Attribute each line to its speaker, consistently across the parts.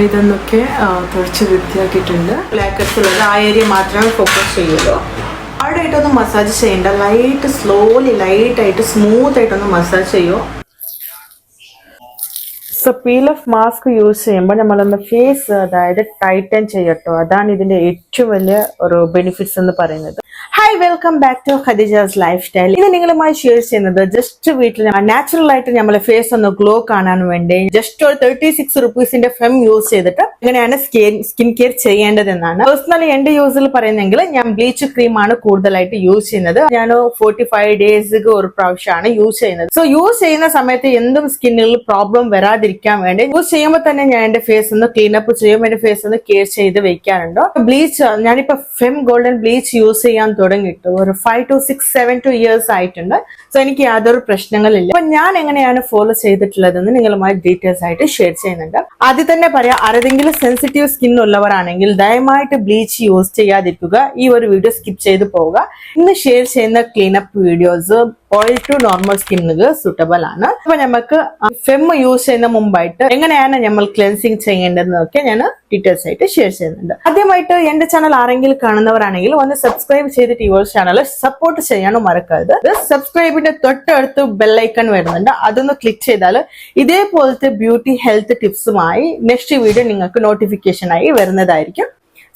Speaker 1: ഇതൊന്നൊക്കെ തുടച്ച് വൃത്തിയാക്കിയിട്ടുണ്ട്. Black heads ഉള്ളത് ആ ഏരിയ മാത്രമേ ഫോക്കസ് ചെയ്യുള്ളൂ. ഹാർഡായിട്ടൊന്ന് മസാജ് ചെയ്യേണ്ട, സ്ലോലി ലൈറ്റായിട്ട് സ്മൂത്ത് ആയിട്ടൊന്ന് മസാജ് ചെയ്യുമോ. So peel off mask use ചെയ്യുമ്പോൾ നമ്മളൊന്ന് ഫേസ് അതായത് ടൈറ്റൻ ചെയ്യട്ടോ. അതാണ് ഇതിന്റെ ഏറ്റവും വലിയ ഒരു ബെനിഫിറ്റ്സ് എന്ന് പറയുന്നത്. Hi, welcome back to Khadija's life style. ഇത് നിങ്ങളുമായി ഷെയർ ചെയ്യുന്നത് ജസ്റ്റ് വീട്ടിൽ നാച്ചുറൽ ആയിട്ട് നമ്മളെ ഫേസ് ഒന്ന് ഗ്ലോ കാണാൻ വേണ്ടി ജസ്റ്റ് ഒരു 36 റുപ്പീസിന്റെ ഫെം യൂസ് ചെയ്തിട്ട് എങ്ങനെയാണ് സ്കിൻ കെയർ ചെയ്യേണ്ടതെന്നാണ്. പേഴ്സണലി എന്റെ യൂസിൽ പറയുന്നെങ്കിൽ ഞാൻ ബ്ലീച്ച് ക്രീമാണ് കൂടുതലായിട്ട് യൂസ് ചെയ്യുന്നത്. ഞാൻ 45 ഡേയ്സ് ഒരു പ്രാവശ്യമാണ് യൂസ് ചെയ്യുന്നത്. സോ യൂസ് ചെയ്യുന്ന സമയത്ത് എന്തും സ്കിന്നിൽ പ്രോബ്ലം വരാതിരിക്കാൻ വേണ്ടി യൂസ് ചെയ്യുമ്പോൾ തന്നെ ഞാൻ എന്റെ ഫേസ് ഒന്ന് ക്ലീൻ അപ്പ് ചെയ്യും, എന്റെ ഫേസ് ഒന്ന് കെയർ ചെയ്ത് വെക്കാറുണ്ട്. ബ്ലീച്ച് ഞാനിപ്പോ ഫെം ഗോൾഡൻ ബ്ലീച്ച് യൂസ് ചെയ്യാൻ തുടങ്ങിയിട്ട് ഒരു 5 to 6, 7 to years ആയിട്ടുണ്ട്. സോ എനിക്ക് യാതൊരു പ്രശ്നങ്ങളില്ല. അപ്പൊ ഞാൻ എങ്ങനെയാണ് ഫോളോ ചെയ്തിട്ടുള്ളതെന്ന് നിങ്ങളുമായി ഡീറ്റെയിൽസ് ആയിട്ട് ഷെയർ ചെയ്യുന്നുണ്ട്. ആദ്യം തന്നെ പറയാം, ആരെങ്കിലും സെൻസിറ്റീവ് സ്കിൻ ഉള്ളവരാണെങ്കിൽ ദയമായിട്ട് ബ്ലീച്ച് യൂസ് ചെയ്യാതിരിക്കുക. ഈ ഒരു വീഡിയോ സ്കിപ്പ് ചെയ്ത് പോവുക. ഇന്ന് ഷെയർ ചെയ്യുന്ന cleanup videos oil to normal സ്കിന്നുകൾ സൂട്ടബിൾ ആണ്. അപ്പൊ നമുക്ക് ഫെം യൂസ് ചെയ്യുന്ന മുമ്പായിട്ട് എങ്ങനെയാണ് നമ്മൾ ക്ലെൻസിങ് ചെയ്യേണ്ടതെന്നൊക്കെ ഞാൻ ഡീറ്റെയിൽസ് ആയിട്ട് ഷെയർ ചെയ്യുന്നുണ്ട്. ആദ്യമായിട്ട് എന്റെ ചാനൽ ആരെങ്കിലും കാണുന്നവരാണെങ്കിൽ ഒന്ന് സബ്സ്ക്രൈബ് ചെയ്തിട്ട് ഈ ചാനൽ സപ്പോർട്ട് ചെയ്യാനും മറക്കരുത്. സബ്സ്ക്രൈബിന്റെ തൊട്ടടുത്ത് ബെല്ലൈക്കൺ വരുന്നുണ്ട്, അതൊന്ന് ക്ലിക്ക് ചെയ്താൽ ഇതേപോലത്തെ ബ്യൂട്ടി ഹെൽത്ത് ടിപ്സുമായി നെക്സ്റ്റ് വീഡിയോ നിങ്ങൾക്ക് നോട്ടിഫിക്കേഷൻ ആയി വരുന്നതായിരിക്കും.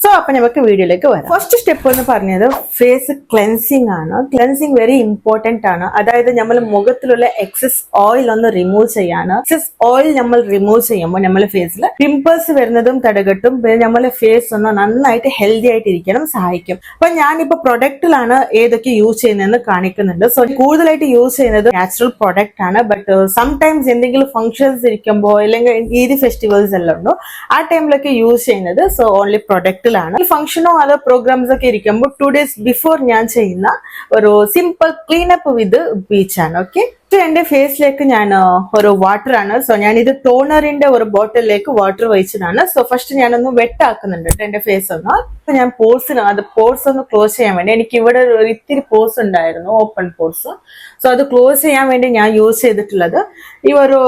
Speaker 1: സോ അപ്പൊ നമുക്ക് വീഡിയോയിലേക്ക് വരാം. ഫസ്റ്റ് സ്റ്റെപ്പ് എന്ന് പറഞ്ഞത് ഫേസ് ക്ലെൻസിങ് ആണ്. ക്ലെൻസിങ് വെരി ഇമ്പോർട്ടന്റ് ആണ്. അതായത് നമ്മൾ മുഖത്തിലുള്ള എക്സസ് ഓയിൽ ഒന്ന് റിമൂവ് ചെയ്യാണ്. എക്സസ് ഓയിൽ നമ്മൾ റിമൂവ് ചെയ്യുമ്പോൾ നമ്മളെ ഫേസിൽ പിമ്പിൾസ് വരുന്നതും തടകട്ടും, പിന്നെ നമ്മളെ ഫേസ് ഒന്ന് നന്നായിട്ട് ഹെൽത്തി ആയിട്ട് ഇരിക്കണം സഹായിക്കും. അപ്പൊ ഞാനിപ്പോ പ്രൊഡക്റ്റിലാണ് ഏതൊക്കെ യൂസ് ചെയ്യുന്നതെന്ന് കാണിക്കുന്നുണ്ട്. സോ കൂടുതലായിട്ട് യൂസ് ചെയ്യുന്നത് നാച്ചുറൽ പ്രൊഡക്റ്റ് ആണ്. ബട്ട് സംടൈംസ് എന്തെങ്കിലും ഫംഗ്ഷൻസ് ഇരിക്കുമ്പോൾ അല്ലെങ്കിൽ ഈദ് ഫെസ്റ്റിവൽസ് എല്ലാം ഉണ്ടോ ആ ടൈമിലൊക്കെ യൂസ് ചെയ്യുന്നത് സോ ഓൺലി പ്രൊഡക്റ്റ് ഫംഗ്ഷനോ അതോ പ്രോഗ്രാംസ് ഒക്കെ ഇരിക്കുമ്പോൾ 2 days ബിഫോർ ഞാൻ ചെയ്യുന്ന ഒരു സിമ്പിൾ ക്ലീനപ്പ് വിത്ത് ബീച്ച് ആണ്. ഓക്കെ, എന്റെ ഫേസിലേക്ക് ഞാൻ ഒരു വാട്ടർ ആണ്. സോ ഞാൻ ഇത് ടോണറിന്റെ ഒരു ബോട്ടിലേക്ക് വാട്ടർ ഒഴിച്ചതാണ്. സോ ഫസ്റ്റ് ഞാനൊന്ന് വെട്ടാക്കുന്നുണ്ട് എന്റെ ഫേസ് ഒന്ന്. ഞാൻ പോർസ് ഒന്ന് ക്ലോസ് ചെയ്യാൻ വേണ്ടി, എനിക്ക് ഇവിടെ ഒരു ഇത്തിരി പോർസ് ഉണ്ടായിരുന്നു, ഓപ്പൺ പോർസ്. സോ അത് ക്ലോസ് ചെയ്യാൻ വേണ്ടി ഞാൻ യൂസ് ചെയ്തിട്ടുള്ളത് ഈ ഒരു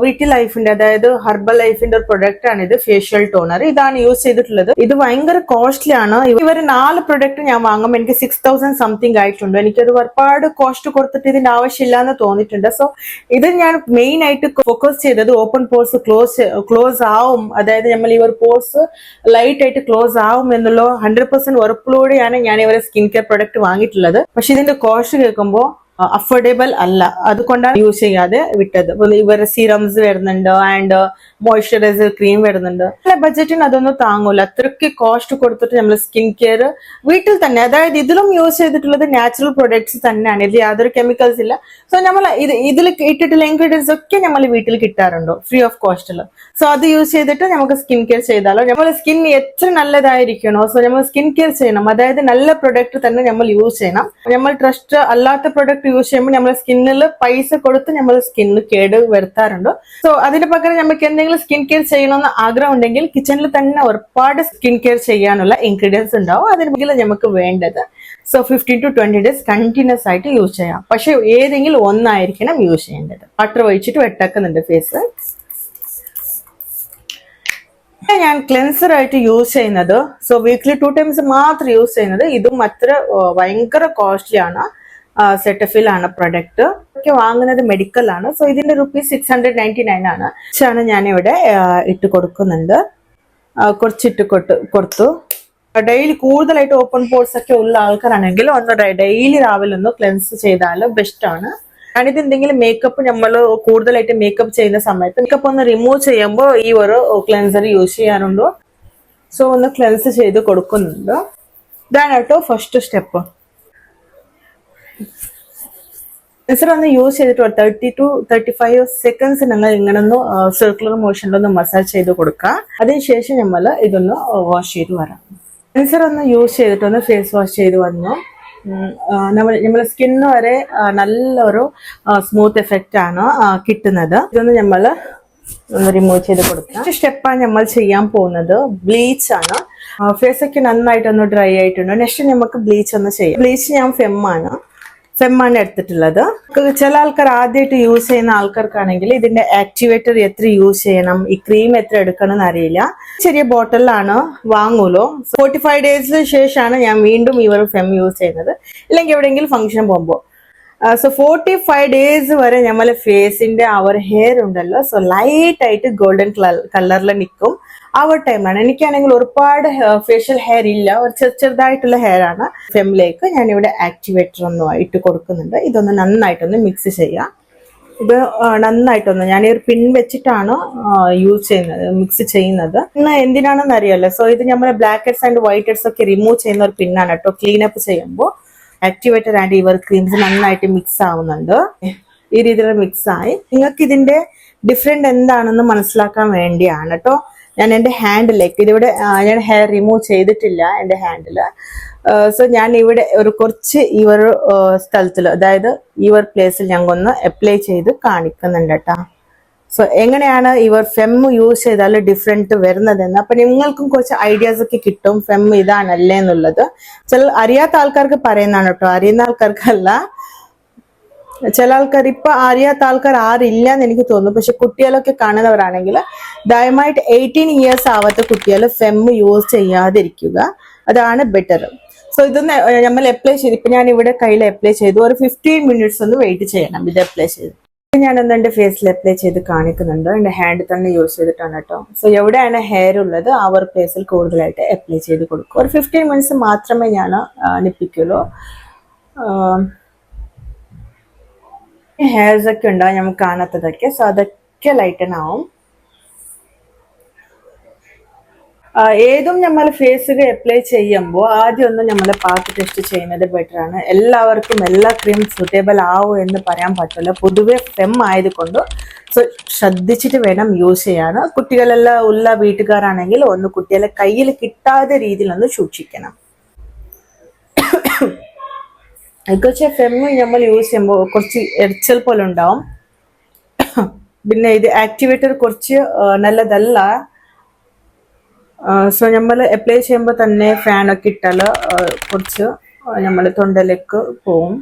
Speaker 1: വിറ്റി ലൈഫിന്റെ അതായത് ഹെർബൽ ലൈഫിന്റെ ഒരു പ്രൊഡക്റ്റ് ആണ് ഇത്, ഫേഷ്യൽ ടോണർ. ഇതാണ് യൂസ് ചെയ്തിട്ടുള്ളത്. ഇത് ഭയങ്കര കോസ്റ്റ്ലി ആണ്. ഇവർ 4 പ്രൊഡക്റ്റ് ഞാൻ വാങ്ങുമ്പോൾ എനിക്ക് 6000 സംതിങ് ആയിട്ടുണ്ട്. എനിക്കത് ഒരുപാട് കോസ്റ്റ് കൊടുത്തിട്ട് ഇതിന്റെ ആവശ്യമില്ല എന്ന് തോന്നിയിട്ടുണ്ട്. സോ ഇത് ഞാൻ മെയിൻ ആയിട്ട് ഫോക്കസ് ചെയ്തത് ഓപ്പൺ പോർസ് ക്ലോസ് ആവും, അതായത് നമ്മൾ ഈ ഒരു പോർസ് ലൈറ്റ് ആയിട്ട് ക്ലോസ് ആവും എന്നുള്ള 100% ഉറപ്പോടെയാണ് ഞാൻ ഇവരെ സ്കിൻ കെയർ പ്രൊഡക്റ്റ് വാങ്ങിയിട്ടുള്ളത്. പക്ഷെ ഇതിന്റെ കോസ്റ്റ് കേൾക്കുമ്പോൾ അഫോർഡബിൾ അല്ല, അതുകൊണ്ടാണ് യൂസ് ചെയ്യാതെ വിട്ടത്. ഇവരുടെ സീറംസ് വരുന്നുണ്ട് ആൻഡ് മോയ്സ്ചറൈസർ ക്രീം വരുന്നുണ്ട്. അല്ല, ബഡ്ജറ്റിന് അതൊന്നും താങ്ങൂല. അത്രയ്ക്ക് കോസ്റ്റ് കൊടുത്തിട്ട് നമ്മൾ സ്കിൻ കെയർ വീട്ടിൽ തന്നെ, അതായത് ഇതിലും യൂസ് ചെയ്തിട്ടുള്ളത് നാച്ചുറൽ പ്രൊഡക്ട്സ് തന്നെയാണ്, ഇതിൽ യാതൊരു കെമിക്കൽസ് ഇല്ല. സോ നമ്മൾ ഇതിൽ ഇട്ടിട്ടുള്ള ഇൻഗ്രീഡിയൻസ് ഒക്കെ നമ്മൾ വീട്ടിൽ കിട്ടാറുണ്ടോ ഫ്രീ ഓഫ് കോസ്റ്റിൽ. സോ അത് യൂസ് ചെയ്തിട്ട് നമുക്ക് സ്കിൻ കെയർ ചെയ്താലോ നമ്മുടെ സ്കിൻ എത്ര നല്ലതായിരിക്കണോ. സോ നമ്മൾ സ്കിൻ കെയർ ചെയ്യണം, അതായത് നല്ല പ്രൊഡക്റ്റ് തന്നെ നമ്മൾ യൂസ് ചെയ്യണം. നമ്മൾ ട്രസ്റ്റ് അല്ലാത്ത പ്രൊഡക്റ്റ് യൂസ് ചെയ്യുമ്പോൾ നമ്മുടെ സ്കിന്നിൽ പൈസ കൊടുത്ത് നമ്മൾ സ്കിന്നിൽ കേട് വരുത്താറുണ്ട്. സോ അതിന് പകരം നമുക്ക് എന്തെങ്കിലും സ്കിൻ കെയർ ചെയ്യണമെന്ന് ആഗ്രഹം ഉണ്ടെങ്കിൽ കിച്ചണിൽ തന്നെ ഒരുപാട് സ്കിൻ കെയർ ചെയ്യാനുള്ള ഇൻഗ്രീഡിയൻസ് ഉണ്ടാവും. അതിന് നമുക്ക് വേണ്ടത് സോ 15 to 20 days കണ്ടിന്യൂസ് ആയിട്ട് യൂസ് ചെയ്യാം. പക്ഷെ ഏതെങ്കിലും ഒന്നായിരിക്കണം യൂസ് ചെയ്യേണ്ടത്. വാട്ടർ ഒഴിച്ചിട്ട് വെട്ടാക്കുന്നുണ്ട് ഫേസ്. ഞാൻ ക്ലെൻസർ ആയിട്ട് യൂസ് ചെയ്യുന്നത് സോ വീക്ക്ലി 2 times മാത്രം യൂസ് ചെയ്യുന്നത്. ഇതും അത്ര ഭയങ്കര കോസ്റ്റ്ലി ആണ്. സെറ്റഫിൽ ആണ് പ്രൊഡക്റ്റ് ഒക്കെ വാങ്ങുന്നത്, മെഡിക്കൽ ആണ്. സോ ഇതിന്റെ ₹699 ആണ്. ഞാനിവിടെ ഇട്ട് കൊടുക്കുന്നുണ്ട്. കുറച്ചിട്ട് കൊടുത്തു. ഡെയിലി കൂടുതലായിട്ട് ഓപ്പൺ പോർട്സ് ഒക്കെ ഉള്ള ആൾക്കാരാണെങ്കിൽ ഒന്ന് ഡെയിലി രാവിലെ ഒന്ന് ക്ലെൻസ് ചെയ്താൽ ബെസ്റ്റ് ആണ്. ഞാനിത് എന്തെങ്കിലും മേക്കപ്പ് നമ്മൾ കൂടുതലായിട്ട് മേക്കപ്പ് ചെയ്യുന്ന സമയത്ത് മേക്കപ്പ് ഒന്ന് റിമൂവ് ചെയ്യുമ്പോൾ ഈ ഒരു ക്ലെൻസർ യൂസ് ചെയ്യാറുണ്ടോ. സോ ഒന്ന് ക്ലെൻസ് ചെയ്ത് കൊടുക്കുന്നുണ്ട്. ഇതാണ് കേട്ടോ ഫസ്റ്റ് സ്റ്റെപ്പ്. ക്ലെൻസർ ഒന്ന് യൂസ് ചെയ്തിട്ട് 30 to 35 seconds നിങ്ങൾ ഇങ്ങനെ ഒന്ന് സർക്കുലർ മോഷനിലൊന്ന് മസാജ് ചെയ്ത് കൊടുക്കുക. അതിനുശേഷം നമ്മൾ ഇതൊന്ന് വാഷ് ചെയ്ത് വരാം. ക്ലെൻസർ ഒന്ന് യൂസ് ചെയ്തിട്ടൊന്ന് ഫേസ് വാഷ് ചെയ്ത് വന്നു. നമ്മുടെ സ്കിന്ന് വരെ നല്ലൊരു സ്മൂത്ത് എഫക്റ്റ് ആണ് കിട്ടുന്നത്. ഇതൊന്ന് നമ്മൾ ഒന്ന് റിമൂവ് ചെയ്ത് കൊടുക്കാം. നെക്സ്റ്റ് സ്റ്റെപ്പാണ് നമ്മൾ ചെയ്യാൻ പോകുന്നത് ബ്ലീച്ച് ആണ്. ഫേസ് ഒക്കെ നന്നായിട്ടൊന്ന് ഡ്രൈ ആയിട്ടുണ്ട്. നെക്സ്റ്റ് നമുക്ക് ബ്ലീച്ച് ഒന്ന് ചെയ്യാം. ബ്ലീച്ച് ഞാൻ ഫെം ആണ്. ഫെമ്മാണ് എടുത്തിട്ടുള്ളത്. ചില ആൾക്കാർ ആദ്യമായിട്ട് യൂസ് ചെയ്യുന്ന ആൾക്കാർക്കാണെങ്കിൽ ഇതിന്റെ ആക്ടിവേറ്റർ എത്ര യൂസ് ചെയ്യണം, ഈ ക്രീം എത്ര എടുക്കണം എന്ന് അറിയില്ല. ചെറിയ ബോട്ടിലാണ് വാങ്ങൂലോ. 45 ഡേയ്സിന് ശേഷമാണ് ഞാൻ വീണ്ടും ഈ ഒരു ഫെം യൂസ് ചെയ്യുന്നത്, ഇല്ലെങ്കിൽ എവിടെയെങ്കിലും ഫംഗ്ഷൻ പോകുമ്പോൾ. സോ 45 ഡേയ്സ് വരെ നമ്മളെ ഫേസിന്റെ ഹെയർ ഉണ്ടല്ലോ, സോ ലൈറ്റ് ആയിട്ട് ഗോൾഡൻ കളറിൽ നിൽക്കും. ആ ഒരു ടൈമാണ്. എനിക്കാണെങ്കിൽ ഒരുപാട് ഫേഷ്യൽ ഹെയർ ഇല്ല, ഒരു ചെറുതായിട്ടുള്ള ഹെയർ ആണ്. ഫെമ്മിലേക്ക് ഞാൻ ഇവിടെ ആക്ടിവേറ്റർ ഒന്ന് ഇട്ട് കൊടുക്കുന്നുണ്ട്. ഇതൊന്ന് നന്നായിട്ടൊന്ന് മിക്സ് ചെയ്യാം. ഇത് നന്നായിട്ടൊന്ന് ഞാൻ ഈ ഒരു പിൻ വെച്ചിട്ടാണ് യൂസ് ചെയ്യുന്നത്, മിക്സ് ചെയ്യുന്നത്. ഇന്ന് എന്തിനാണെന്ന് അറിയാലോ. സോ ഇത് നമ്മളെ blackheads and whiteheads ഒക്കെ റിമൂവ് ചെയ്യുന്ന ഒരു പിന്നാണ് കേട്ടോ. ക്ലീൻ അപ്പ് ചെയ്യുമ്പോൾ ആക്ടിവേറ്റർ ആൻഡ് ഇവർ ക്രീംസ് നന്നായിട്ട് മിക്സ് ആവുന്നുണ്ട്. ഈ രീതിയിൽ മിക്സ് ആയി. നിങ്ങൾക്ക് ഇതിന്റെ ഡിഫറെന്റ് എന്താണെന്ന് മനസ്സിലാക്കാൻ വേണ്ടിയാണ് കേട്ടോ ഞാൻ എൻ്റെ ഹാൻഡിലേക്ക് ഇതിവിടെ ഞാൻ ഹെയർ റിമൂവ് ചെയ്തിട്ടില്ല എൻ്റെ ഹാൻഡില്. സോ ഞാൻ ഇവിടെ ഒരു കുറച്ച് ഈ ഒരു സ്ഥലത്തിൽ, അതായത് ഈ ഒരു പ്ലേസിൽ ഞങ്ങൾ ഒന്ന് അപ്ലൈ ചെയ്ത് കാണിക്കുന്നുണ്ട് കേട്ടോ. സോ എങ്ങനെയാണ് ഇവർ ഫെം യൂസ് ചെയ്താൽ ഡിഫറെന്റ് വരുന്നതെന്ന്. അപ്പൊ നിങ്ങൾക്കും കുറച്ച് ഐഡിയാസ് ഒക്കെ കിട്ടും ഫെം ഇതാണല്ലേ എന്നുള്ളത്. ചില അറിയാത്ത ആൾക്കാർക്ക് പറയുന്നതാണ് കേട്ടോ, അറിയുന്ന ആൾക്കാർക്കല്ല. ചില ആൾക്കാർ ഇപ്പൊ അറിയാത്ത ആൾക്കാർ ആരില്ല എന്ന് എനിക്ക് തോന്നുന്നു. പക്ഷെ കുട്ടികളൊക്കെ കാണുന്നവരാണെങ്കിൽ ദയമായിട്ട് 18 ഇയേഴ്സ് ആവാത്ത കുട്ടികൾ ഫെം യൂസ് ചെയ്യാതിരിക്കുക, അതാണ് ബെറ്റർ. സോ ഇതൊന്ന് നമ്മൾ അപ്ലൈ ചെയ്ത് ഇപ്പൊ ഞാൻ ഇവിടെ കയ്യിൽ അപ്ലൈ ചെയ്തു. ഒരു 15 മിനിറ്റ്സ് ഒന്ന് വെയിറ്റ് ചെയ്യണം ഇത് അപ്ലൈ ചെയ്ത്. ഞാനൊന്ന് എൻ്റെ ഫേസിൽ അപ്ലൈ ചെയ്ത് കാണിക്കുന്നുണ്ട്. എൻ്റെ ഹാൻഡ് തന്നെ യൂസ് ചെയ്തിട്ടാണ് കേട്ടോ. സോ എവിടെയാണ് ഹെയർ ഉള്ളത് ആ ഒരു പ്ലേസിൽ കൂടുതലായിട്ട് അപ്ലൈ ചെയ്ത് കൊടുക്കും. ഒരു 15 മിനിറ്റ്സ് മാത്രമേ ഞാൻ നിപ്പിക്കുള്ളൂ. ഹെയർസ് ഒക്കെ ഉണ്ടാവും നമുക്ക് കാണാത്തതൊക്കെ, സോ അതൊക്കെ ലൈറ്റൻ ആവും. ഏതും നമ്മൾ ഫേസിൽ അപ്ലൈ ചെയ്യുമ്പോൾ ആദ്യം ഒന്ന് നമ്മളെ പാത്ത് ടെസ്റ്റ് ചെയ്യുന്നത് ബെറ്റർ ആണ്. എല്ലാവർക്കും എല്ലാ ക്രീം സൂട്ടേബിൾ ആവും എന്ന് പറയാൻ പറ്റില്ല. പൊതുവെ ഫെം ആയതുകൊണ്ട് സോ ശ്രദ്ധിച്ചിട്ട് വേണം യൂസ് ചെയ്യാൻ. കുട്ടികളെല്ലാം ഉള്ള വീട്ടുകാരാണെങ്കിൽ ഒന്ന് കുട്ടികളെ കയ്യിൽ കിട്ടാത്ത രീതിയിൽ ഒന്ന് സൂക്ഷിക്കണം. പക്ഷേ ഫെം നമ്മൾ യൂസ് ചെയ്യുമ്പോൾ കുറച്ച് എരിച്ചൽ പോലെ ഉണ്ടാവും. പിന്നെ ഇത് ആക്ടിവേറ്റർ കുറച്ച് നല്ലതല്ല. സോ നമ്മൾ അപ്ലൈ ചെയ്യുമ്പോൾ തന്നെ ഫാനൊക്കെ ഇട്ടാൽ കുറച്ച് നമ്മൾ തൊണ്ടയിലേക്ക് പോവും.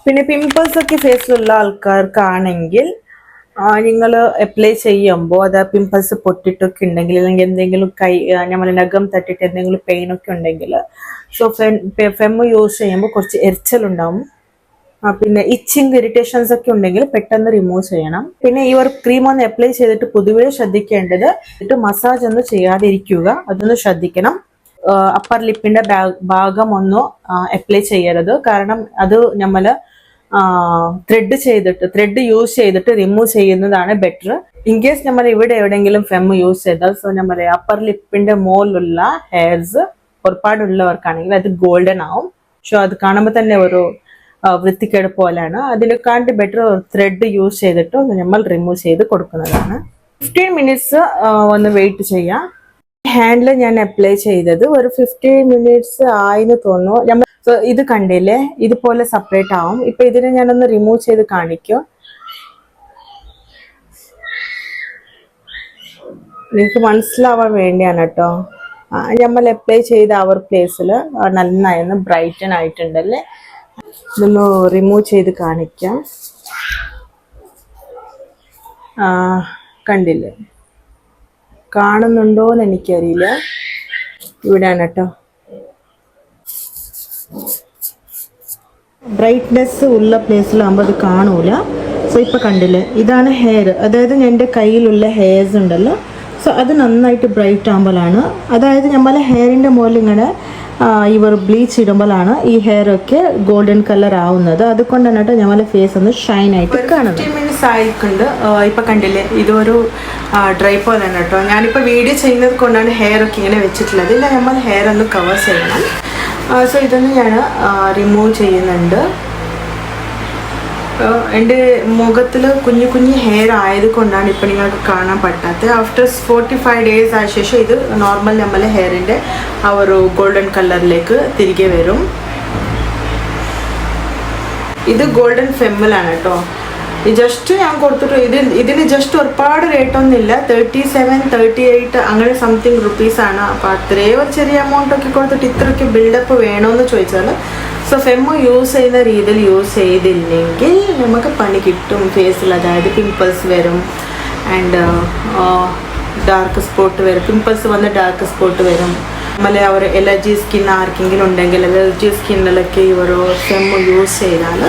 Speaker 1: പിന്നെ പിമ്പിൾസ് ഒക്കെ ഫേസിലുള്ള ആൾക്കാർക്കാണെങ്കിൽ നിങ്ങൾ അപ്ലൈ ചെയ്യുമ്പോൾ അത് പിമ്പിൾസ് പൊട്ടിട്ടൊക്കെ ഉണ്ടെങ്കിൽ, അല്ലെങ്കിൽ എന്തെങ്കിലും നമ്മൾ നഖം തട്ടിട്ട് എന്തെങ്കിലും പെയിൻ ഒക്കെ ഉണ്ടെങ്കിൽ സോ ഫെം യൂസ് ചെയ്യുമ്പോൾ കുറച്ച് എരിച്ചലുണ്ടാവും. പിന്നെ ഇച്ചിങ് ഇറിറ്റേഷൻസ് ഒക്കെ ഉണ്ടെങ്കിൽ പെട്ടെന്ന് റിമൂവ് ചെയ്യണം. പിന്നെ ഈ ഒരു ക്രീം ഒന്ന് അപ്ലൈ ചെയ്തിട്ട് പൊതുവേ ശ്രദ്ധിക്കേണ്ടത് മസാജ് ഒന്നും ചെയ്യാതിരിക്കുക, അതൊന്ന് ശ്രദ്ധിക്കണം. അപ്പർ ലിപ്പിന്റെ ഭാഗം ഒന്നും അപ്ലൈ ചെയ്യരുത്, കാരണം അത് നമ്മൾ ത്രെഡ് യൂസ് ചെയ്തിട്ട് റിമൂവ് ചെയ്യുന്നതാണ് ബെറ്റർ. ഇൻ കേസ് നമ്മൾ ഇവിടെ എവിടെയെങ്കിലും ഫെം യൂസ് ചെയ്താൽ സോ നമ്മൾ അപ്പർ ലിപ്പിന്റെ മുകളിലുള്ള ഹെയർസ് ഒരുപാടുള്ളവർക്കാണെങ്കിൽ അത് ഗോൾഡൻ ആവും. സോ അത് കാണുമ്പോൾ തന്നെ ഒരു വൃത്തിക്കേട് പോലെയാണ്. അതിനെക്കാണ്ട് ബെറ്റർ ത്രെഡ് യൂസ് ചെയ്തിട്ട് നമ്മൾ റിമൂവ് ചെയ്ത് കൊടുക്കുന്നതാണ്. 15 മിനിറ്റ്സ് ഒന്ന് വെയിറ്റ് ചെയ്യാം. ഹാൻഡിൽ ഞാൻ അപ്ലൈ ചെയ്തത് ഒരു 15 മിനിറ്റ്സ് ആയിന്ന് തോന്നുന്നു. സോ ഇത് കണ്ടില്ലേ, ഇതുപോലെ സെപ്പറേറ്റ് ആവും. ഇപ്പൊ ഇതിനെ ഞാനൊന്ന് റിമൂവ് ചെയ്ത് കാണിക്കും. നിങ്ങൾക്ക് മനസ്സിലാവാൻ വേണ്ടിയാണ് കേട്ടോ. നമ്മൾ അപ്ലൈ ചെയ്ത ആ ഒരു പ്ലേസിൽ നന്നായിരുന്നു ബ്രൈറ്റൻ ആയിട്ടുണ്ടല്ലേ. ഇതൊന്ന് റിമൂവ് ചെയ്ത് കാണിക്കാം. കണ്ടില്ലേ, കാണുന്നുണ്ടോന്ന് എനിക്കറിയില്ല. ഇവിടെയാണ് കേട്ടോ. ബ്രൈറ്റ്നെസ് ഉള്ള പ്ലേസിലാകുമ്പോൾ അത് കാണൂല. സോ ഇപ്പൊ കണ്ടില്ലേ, ഇതാണ് ഹെയർ, അതായത് എൻ്റെ കയ്യിലുള്ള ഹെയർസ് ഉണ്ടല്ലോ. സോ അത് നന്നായിട്ട് ബ്രൈറ്റ് ആകുമ്പോഴാണ്, അതായത് നമ്മളെ ഹെയറിൻ്റെ മുകളിൽ ഇങ്ങനെ ഇവർ ബ്ലീച്ച് ഇടുമ്പോഴാണ് ഈ ഹെയർ ഒക്കെ ഗോൾഡൻ കളർ ആവുന്നത്. അതുകൊണ്ടാണ് കേട്ടോ നമ്മളെ ഫേസ് ഒന്ന് ഷൈൻ ആയിട്ട് കാണുന്നത്. 15 മിനിറ്റ്സ് ആയിട്ടുണ്ട്. ഇപ്പൊ കണ്ടില്ലേ, ഇതൊരു ഡ്രൈ പോലെയാണ് കേട്ടോ. ഞാനിപ്പോ വീഡിയോ ചെയ്യുന്നത് കൊണ്ടാണ് ഹെയർ ഒക്കെ ഇങ്ങനെ വെച്ചിട്ടുള്ളത്. ഇല്ല, നമ്മൾ ഹെയർ ഒന്ന് കവർ ചെയ്യണം. സോ ഇതൊന്ന് ഞാൻ റിമൂവ് ചെയ്യുന്നുണ്ട്. എൻ്റെ മുഖത്തിൽ കുഞ്ഞു കുഞ്ഞു ഹെയർ ആയതുകൊണ്ടാണ് ഇപ്പം നിങ്ങൾക്ക് കാണാൻ പറ്റാത്തത്. ആഫ്റ്റർ 45 ഡേയ്സ് ആയ ശേഷം ഇത് നോർമൽ നമ്മളെ ഹെയറിൻ്റെ ആ ഒരു ഗോൾഡൻ കളറിലേക്ക് തിരികെ വരും. ഇത് ഗോൾഡൻ ഫെമ്മിലാണ് കേട്ടോ. ജസ്റ്റ് ഞാൻ കൊടുത്തിട്ട് ഇതിന് ജസ്റ്റ് ഒരുപാട് റേറ്റൊന്നുമില്ല, 37-38 അങ്ങനെ സംതിങ് റുപ്പീസാണ്. അപ്പോൾ അത്രയും ഒരു ചെറിയ എമൗണ്ടൊക്കെ കൊടുത്തിട്ട് ഇത്രയ്ക്ക് ബിൽഡപ്പ് വേണമെന്ന് ചോദിച്ചാൽ സോ ഫെമ്മ യൂസ് ചെയ്യുന്ന രീതിയിൽ യൂസ് ചെയ്തില്ലെങ്കിൽ നമുക്ക് പണി കിട്ടും ഫേസിൽ. അതായത് പിമ്പിൾസ് വരും ആൻഡ് ഡാർക്ക് സ്പോട്ട് വരും, പിമ്പിൾസ് വന്ന് ഡാർക്ക് സ്പോട്ട് വരും. നമ്മളെ അവർ എലർജി സ്കിൻ ആർക്കെങ്കിലും ഉണ്ടെങ്കിൽ എലർജി സ്കിന്നിലൊക്കെ ഈ ഒരു ഫെമ്മ യൂസ് ചെയ്താൽ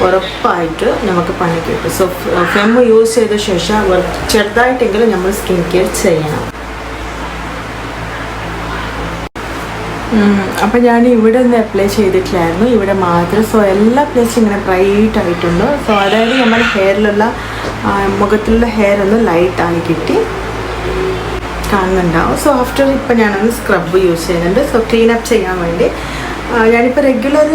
Speaker 1: ഉറപ്പായിട്ട് നമുക്ക് പണി കിട്ടും. സോ ഫെമ്മ യൂസ് ചെയ്ത ശേഷം ചെറുതായിട്ടെങ്കിലും നമ്മൾ സ്കിൻ കെയർ ചെയ്യണം. അപ്പം ഞാൻ ഇവിടെ ഒന്ന് അപ്ലൈ ചെയ്തിട്ടില്ലായിരുന്നു, ഇവിടെ മാത്രം. സോ എല്ലാ പ്ലേസും ഇങ്ങനെ ബ്രൈറ്റ് ആയിട്ടുണ്ട്. സോ അതായത് നമ്മുടെ ഹെയറിലുള്ള മുഖത്തിലുള്ള ഹെയർ ഒന്ന് ലൈറ്റായി കിട്ടി കാണുന്നുണ്ടാവും. സോ ആഫ്റ്റർ ഇപ്പം ഞാനൊന്ന് സ്ക്രബ് യൂസ് ചെയ്യുന്നുണ്ട്. സോ ക്ലീൻ അപ്പ് ചെയ്യാൻ വേണ്ടി ഞാനിപ്പോൾ റെഗുലർ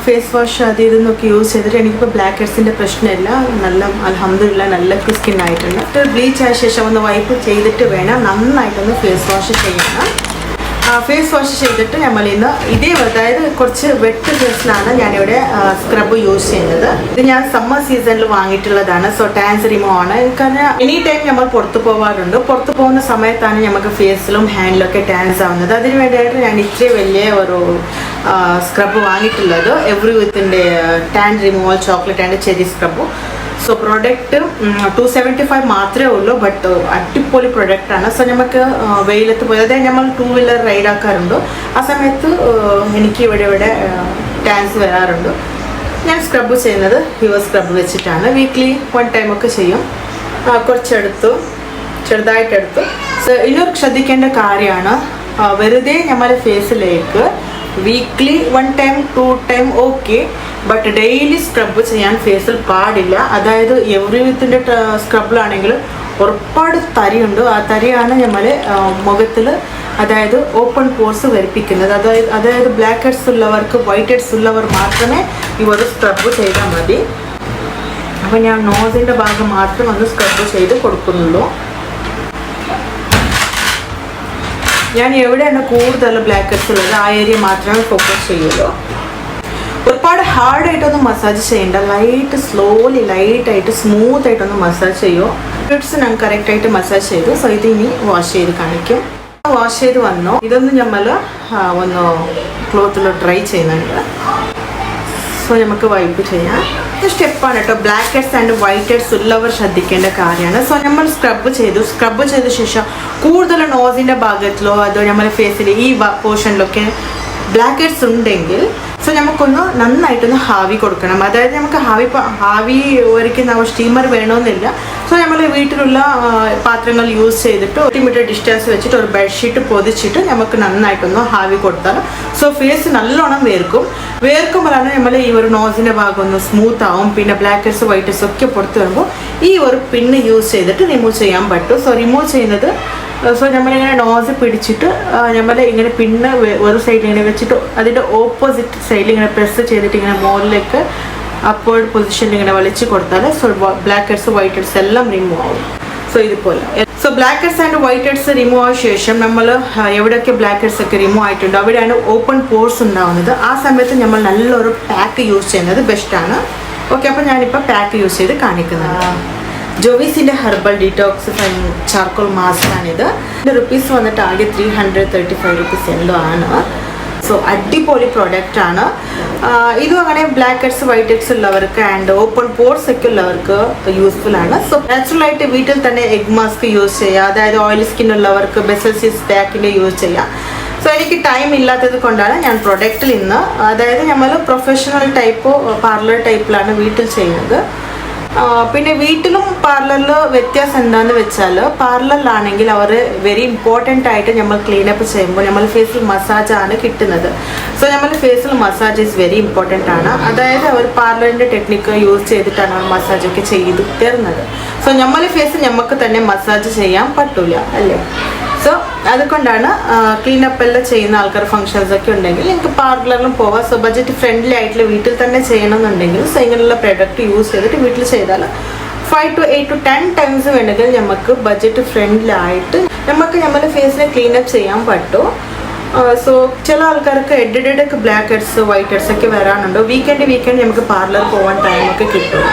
Speaker 1: ഫേസ് വാഷ് അത് ഇതെന്നൊക്കെ യൂസ് ചെയ്തിട്ട് എനിക്കിപ്പോൾ ബ്ലാക്ക് ഹെഡ്സിൻ്റെ പ്രശ്നമില്ല. നല്ല അൽഹംദുലില്ലാ നല്ല സ്കിൻ ആയിട്ടുണ്ട്. ആഫ്റ്റർ ബ്ലീച്ച് ആയ ശേഷം ഒന്ന് വൈപ്പ് ചെയ്തിട്ട് വേണം നന്നായിട്ടൊന്ന് ഫേസ് വാഷ് ചെയ്യണം. ഫേസ് വാഷ് ചെയ്തിട്ട് നമ്മൾ ഇന്ന് ഇതേ അതായത് കുറച്ച് വെട്ട് ഫേസിലാണ് ഞാനിവിടെ സ്ക്രബ് യൂസ് ചെയ്യുന്നത്. ഇത് ഞാൻ സമ്മർ സീസണിൽ വാങ്ങിയിട്ടുള്ളതാണ്. സോ ടാൻസ് റിമൂവ് ആണ്. കാരണം എനി ടൈം നമ്മൾ പുറത്ത് പോകാറുണ്ട്. പുറത്ത് പോകുന്ന സമയത്താണ് നമുക്ക് ഫേസിലും ഹാൻഡിലും ഒക്കെ ടാൻസ് ആവുന്നത്. അതിന് വേണ്ടിയിട്ട് ഞാൻ ഇത്രയും വലിയ ഒരു സ്ക്രബ് വാങ്ങിയിട്ടുള്ളത്. എവറി വിത്തിൻ്റെ tan removal chocolate and cherry scrub. So product 275 മാത്രമേ ഉള്ളൂ, ബട്ട് അടിപൊളി പ്രൊഡക്റ്റാണ്. സോ നമുക്ക് വെയിലത്ത് പോയി അതായത് നമ്മൾ 2 വീലർ റൈഡ് ആക്കാറുണ്ട്. ആ സമയത്ത് എനിക്ക് ഇവിടെ ടാൻസ് വരാറുണ്ട്. ഞാൻ സ്ക്രബ് ചെയ്യുന്നത് ഹ്യൂർ സ്ക്രബ് വെച്ചിട്ടാണ്. വീക്ക്ലി 1 ടൈം ഒക്കെ ചെയ്യും. കുറച്ചെടുത്തു, ചെറുതായിട്ടെടുത്തു. സോ ഇനിയൊരു ശ്രദ്ധിക്കേണ്ട കാര്യമാണ്, വെറുതെ നമ്മുടെ ഫേസിലേക്ക് weekly 1 time 2 time okay, but daily scrub ചെയ്യാൻ ഫേസിൽ പാടില്ല. അതായത് എവറി വിത്തിൻ്റെ സ്ക്രബിലാണെങ്കിൽ ഒരുപാട് തരിയുണ്ട്. ആ തരിയാണ് നമ്മൾ മുഖത്തിൽ അതായത് ഓപ്പൺ പോർസ് വരിപ്പിക്കുന്നത്. അതായത് ബ്ലാക്ക് ഹെഡ്സ് ഉള്ളവർക്ക് വൈറ്റ് ഹെഡ്സ് ഉള്ളവർ മാത്രമേ ഈ ഒരു സ്ക്രബ് ചെയ്താൽ മതി. അപ്പോൾ ഞാൻ നോസിൻ്റെ ഭാഗം മാത്രം ഒന്ന് സ്ക്രബ് ചെയ്ത് കൊടുക്കുന്നുള്ളൂ. ഞാൻ എവിടെയാണ് കൂടുതൽ ബ്ലാക്ക് ഹെഡ്സ് ഉള്ളത് ആ ഏരിയ മാത്രമേ ഫോക്കസ് ചെയ്യുള്ളൂ. ഒരുപാട് ഹാർഡായിട്ടൊന്നും മസാജ് ചെയ്യേണ്ട, സ്ലോലി ലൈറ്റായിട്ട് സ്മൂത്തായിട്ടൊന്ന് മസാജ് ചെയ്യുമോ. ഹെഡ്സ് ഞാൻ കറക്റ്റായിട്ട് മസാജ് ചെയ്തു. സോ ഇത് ഇനി വാഷ് ചെയ്ത് കാണിക്കും. വാഷ് ചെയ്ത് വന്നു. ഇതൊന്ന് നമ്മൾ ഒന്ന് ക്ലോത്തിൽ ഡ്രൈ ചെയ്യുന്നുണ്ട്. സോ നമുക്ക് വൈപ്പ് ചെയ്യാം. ഇത് സ്റ്റെപ്പാണ് കേട്ടോ. Blackheads and white heads ഉള്ളവർ ശ്രദ്ധിക്കേണ്ട കാര്യമാണ്. സോ നമ്മൾ സ്ക്രബ് ചെയ്ത ശേഷം കൂടുതൽ നോസിൻ്റെ ഭാഗത്തിലോ അതോ നമ്മുടെ ഫേസിൽ ഈ പോർഷനിലൊക്കെ ബ്ലാക്ക് ഹെഡ്സ് ഉണ്ടെങ്കിൽ സോ നമുക്കൊന്ന് നന്നായിട്ടൊന്ന് ഹാവി കൊടുക്കണം. അതായത് നമുക്ക് ഹാവി ഒരിക്കുന്ന സ്റ്റീമർ വേണമെന്നില്ല. സോ നമ്മൾ വീട്ടിലുള്ള പാത്രങ്ങൾ യൂസ് ചെയ്തിട്ട് 1 മീറ്റർ ഡിസ്റ്റൻസ് വെച്ചിട്ട് ഒരു ബെഡ്ഷീറ്റ് പൊതിച്ചിട്ട് നമുക്ക് നന്നായിട്ടൊന്ന് ഹാവി കൊടുത്താൽ സോ ഫേസ് നല്ലോണം വേർക്കുമ്പോഴാണ് നമ്മൾ ഈ ഒരു നോസിൻ്റെ ഭാഗം ഒന്ന് സ്മൂത്ത് ആവും. പിന്നെ ബ്ലാക്ക് ഹെഡ്സ് വൈറ്റ് ഹെഡ്സ് ഒക്കെ പുറത്ത് വരുമ്പോൾ ഈ ഒരു പിന്ന് യൂസ് ചെയ്തിട്ട് റിമൂവ് ചെയ്യാൻ പറ്റും. സോ റിമൂവ് ചെയ്യുന്നത് സോ നമ്മളിങ്ങനെ നോസ് പിടിച്ചിട്ട് നമ്മൾ ഇങ്ങനെ പിന്ന് ഒരു സൈഡിൽ ഇങ്ങനെ വെച്ചിട്ട് അതിൻ്റെ ഓപ്പോസിറ്റ് സൈഡിൽ ഇങ്ങനെ പ്രസ് ചെയ്തിട്ട് ഇങ്ങനെ മുകളിലേക്ക് അപ്വേർഡ് പൊസിഷനിൽ ഇങ്ങനെ വലിച്ചു കൊടുത്താൽ so blackheads whiteheads എല്ലാം റിമൂവ് ആവും. സോ ഇതുപോലെ so blackheads and whiteheads remove ആയ ശേഷം നമ്മൾ എവിടെയൊക്കെ ബ്ലാക്ക് ഹെഡ്സ് ഒക്കെ റിമൂവ് ആയിട്ടുണ്ടോ അവിടെയാണ് ഓപ്പൺ പോർസ് ഉണ്ടാവുന്നത്. ആ സമയത്ത് നമ്മൾ നല്ലൊരു പാക്ക് യൂസ് ചെയ്യുന്നത് ബെസ്റ്റാണ്. ഓക്കെ, അപ്പോൾ ഞാനിപ്പോൾ പാക്ക് യൂസ് ചെയ്ത് കാണിക്കുന്നത് ജോവീസിൻ്റെ ഹെർബൽ ഡീറ്റോക്സിഫൈങ് ചാർക്കോൾ മാസ്ക് ആണിത്. ഇതിൻ്റെ റുപ്പീസ് വന്നിട്ട് ആകെ 335 റുപ്പീസ് എന്തോ ആണ്. സോ അടിപൊളി പ്രോഡക്റ്റാണ്. ഇതും അങ്ങനെ ബ്ലാക്ക് ഹെഡ്സ് വൈറ്റ് ഹെഡ്സ് ഉള്ളവർക്ക് ആൻഡ് ഓപ്പൺ പോർസ് ഒക്കെ ഉള്ളവർക്ക് യൂസ്ഫുൾ ആണ്. സോ നാച്ചുറലായിട്ട് വീട്ടിൽ തന്നെ എഗ് മാസ്ക് യൂസ് ചെയ്യുക. അതായത് ഓയിൽ സ്കിൻ ഉള്ളവർക്ക് ബെസൽസിസ് പാക്കിൻ്റെ യൂസ് ചെയ്യുക. സോ എനിക്ക് ടൈം ഇല്ലാത്തത് കൊണ്ടാണ് ഞാൻ പ്രൊഡക്റ്റിൽ ഇന്ന് അതായത് നമ്മൾ പ്രൊഫഷണൽ ടൈപ്പോ പാർലർ ടൈപ്പിലാണ് വീട്ടിൽ ചെയ്യുന്നത്. പിന്നെ വീട്ടിലും പാർലറിൽ വ്യത്യാസം എന്താണെന്ന് വെച്ചാൽ പാർലറിലാണെങ്കിൽ അവർ വെരി ഇമ്പോർട്ടൻ്റ് ആയിട്ട് നമ്മൾ ക്ലീനപ്പ് ചെയ്യുമ്പോൾ നമ്മൾ ഫേസിൽ മസാജാണ് കിട്ടുന്നത്. സോ നമ്മൾ ഫേസിൽ മസാജ് ഈസ് വെരി ഇമ്പോർട്ടൻ്റ് ആണ്. അതായത് അവർ പാർലറിൻ്റെ ടെക്നിക്ക് യൂസ് ചെയ്തിട്ടാണ് അവർ മസാജൊക്കെ ചെയ്ത് തരുന്നത്. സോ നമ്മൾ ഫേസിൽ നമുക്ക് തന്നെ മസാജ് ചെയ്യാൻ പറ്റില്ല അല്ലേ. സോ അതുകൊണ്ടാണ് ക്ലീനപ്പ് എല്ലാം ചെയ്യുന്ന ആൾക്കാർ ഫങ്ഷൻസ് ഒക്കെ ഉണ്ടെങ്കിൽ നിങ്ങൾക്ക് പാർലറിലും പോവാം. സോ ബഡ്ജറ്റ് ഫ്രണ്ട്ലി ആയിട്ടുള്ള വീട്ടിൽ തന്നെ ചെയ്യണമെന്നുണ്ടെങ്കിൽ സോ ഇങ്ങനെയുള്ള പ്രൊഡക്റ്റ് യൂസ് ചെയ്തിട്ട് വീട്ടിൽ ചെയ്താൽ 5 to 8 to 10 ടൈംസ് വേണമെങ്കിൽ നമുക്ക് ബഡ്ജറ്റ് ഫ്രണ്ട്ലി ആയിട്ട് നമുക്ക് നമ്മുടെ ഫേസിനെ ക്ലീനപ്പ് ചെയ്യാൻ പറ്റും. സോ ചില ആൾക്കാർക്ക് ഇടയ്ക്ക് ബ്ലാക്ക് ഹെഡ്സ് വൈറ്റ് ഹെഡ്സ് ഒക്കെ വരാനുണ്ട്. വീക്കെൻഡ് നമുക്ക് പാർലർ പോകാൻ ടൈമൊക്കെ കിട്ടും.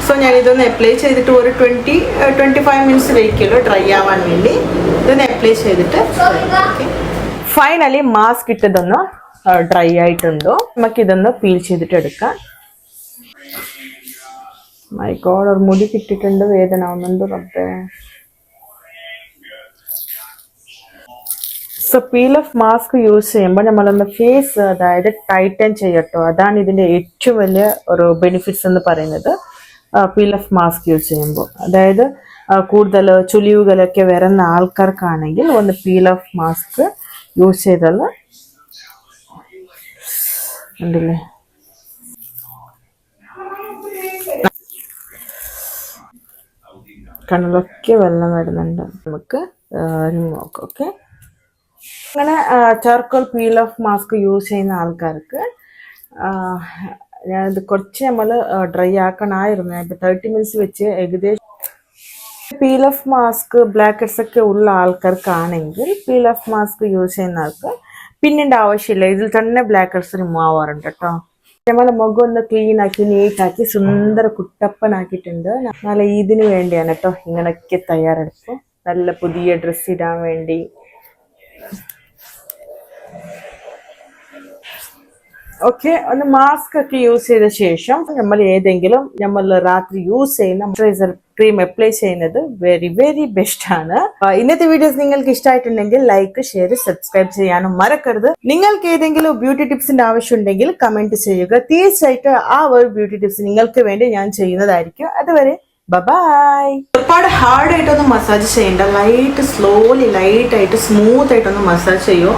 Speaker 1: സോ ഞാനിതൊന്ന് അപ്ലൈ ചെയ്തിട്ട് ഒരു 20-25 മിനിറ്റ്സ് വെക്കുമല്ലോ ഡ്രൈ ആവാൻ വേണ്ടി. ഇതൊന്ന് അപ്ലൈ ചെയ്തിട്ട് ഫൈനലി മാസ്ക് ഇട്ടതൊന്ന് ഡ്രൈ ആയിട്ടുണ്ടോ നമുക്കിതൊന്ന് പീൽ ചെയ്തിട്ട് എടുക്കാം. മൈ ഗോഡ്, ഒരു മുടി കിട്ടിയിട്ടുണ്ട്, വേദന ആവുന്നുണ്ട് റബ്ബേ. So peel off mask use ചെയ്യുമ്പോൾ നമ്മളൊന്ന് ഫേസ് അതായത് ടൈറ്റൻ ചെയ്യട്ടോ. അതാണ് ഇതിൻ്റെ ഏറ്റവും വലിയ ഒരു ബെനിഫിറ്റ്സ് എന്ന് പറയുന്നത് പീൽ ഓഫ് മാസ്ക് യൂസ് ചെയ്യുമ്പോൾ. അതായത് കൂടുതൽ ചുളിവുകളൊക്കെ വരുന്ന ആൾക്കാർക്കാണെങ്കിൽ ഒന്ന് പീൽ ഓഫ് മാസ്ക് യൂസ് ചെയ്താൽ ഉണ്ടല്ലേ കണ്ണിലൊക്കെ വെള്ളം വരുന്നുണ്ട്. നമുക്ക് നോക്കാം. ഓക്കെ, അങ്ങനെ charcoal peel off mask use ചെയ്യുന്ന ആൾക്കാർക്ക് ഞാനിത് കുറച്ച് നമ്മൾ ഡ്രൈ ആക്കണമായിരുന്നു. ഇപ്പോൾ 30 മിനിറ്റ്സ് വെച്ച് ഏകദേശം peel off mask blackheads ഒക്കെ ഉള്ള ആൾക്കാർക്കാണെങ്കിൽ പീൽ ഓഫ് മാസ്ക് യൂസ് ചെയ്യുന്ന ആൾക്ക് പിന്നിൻ്റെ ആവശ്യമില്ല. ഇതിൽ തന്നെ ബ്ലാക്ക് ഹെഡ്സ് റിമൂവ് ആവാറുണ്ട് കേട്ടോ. നമ്മളെ മുഖം ഒന്ന് ക്ലീൻ ആക്കി നീറ്റാക്കി സുന്ദര കുട്ടപ്പനാക്കിയിട്ടുണ്ട്. നല്ല ഇതിന് വേണ്ടിയാണ് കേട്ടോ ഇങ്ങനെയൊക്കെ തയ്യാറെടുപ്പ്. നല്ല പുതിയ ഡ്രസ്സ് ഇടാൻ വേണ്ടി. ഓക്കെ, ഒന്ന് മാസ്ക് ഒക്കെ യൂസ് ചെയ്ത ശേഷം നമ്മൾ രാത്രി യൂസ് ചെയ്യുന്ന മോയ്സ്ചറൈസർ ക്രീം അപ്ലൈ ചെയ്യുന്നത് വെരി വെരി ബെസ്റ്റ് ആണ്. ഇന്നത്തെ വീഡിയോസ് നിങ്ങൾക്ക് ഇഷ്ടമായിട്ടുണ്ടെങ്കിൽ ലൈക്ക്, ഷെയർ, സബ്സ്ക്രൈബ് ചെയ്യാനും മറക്കരുത്. നിങ്ങൾക്ക് ഏതെങ്കിലും ബ്യൂട്ടി ടിപ്സിന്റെ ആവശ്യം ഉണ്ടെങ്കിൽ കമന്റ് ചെയ്യുക. തീർച്ചയായിട്ടും ആ ഒരു ബ്യൂട്ടി ടിപ്സ് നിങ്ങൾക്ക് വേണ്ടി ഞാൻ ചെയ്യുന്നതായിരിക്കും. അതുവരെ ബൈ. ഒരുപാട് ഹാർഡ് ആയിട്ടൊന്നും മസാജ് ചെയ്യണ്ട. സ്ലോലി ലൈറ്റ് ആയിട്ട് സ്മൂത്ത് ആയിട്ടൊന്ന് മസാജ് ചെയ്യൂ.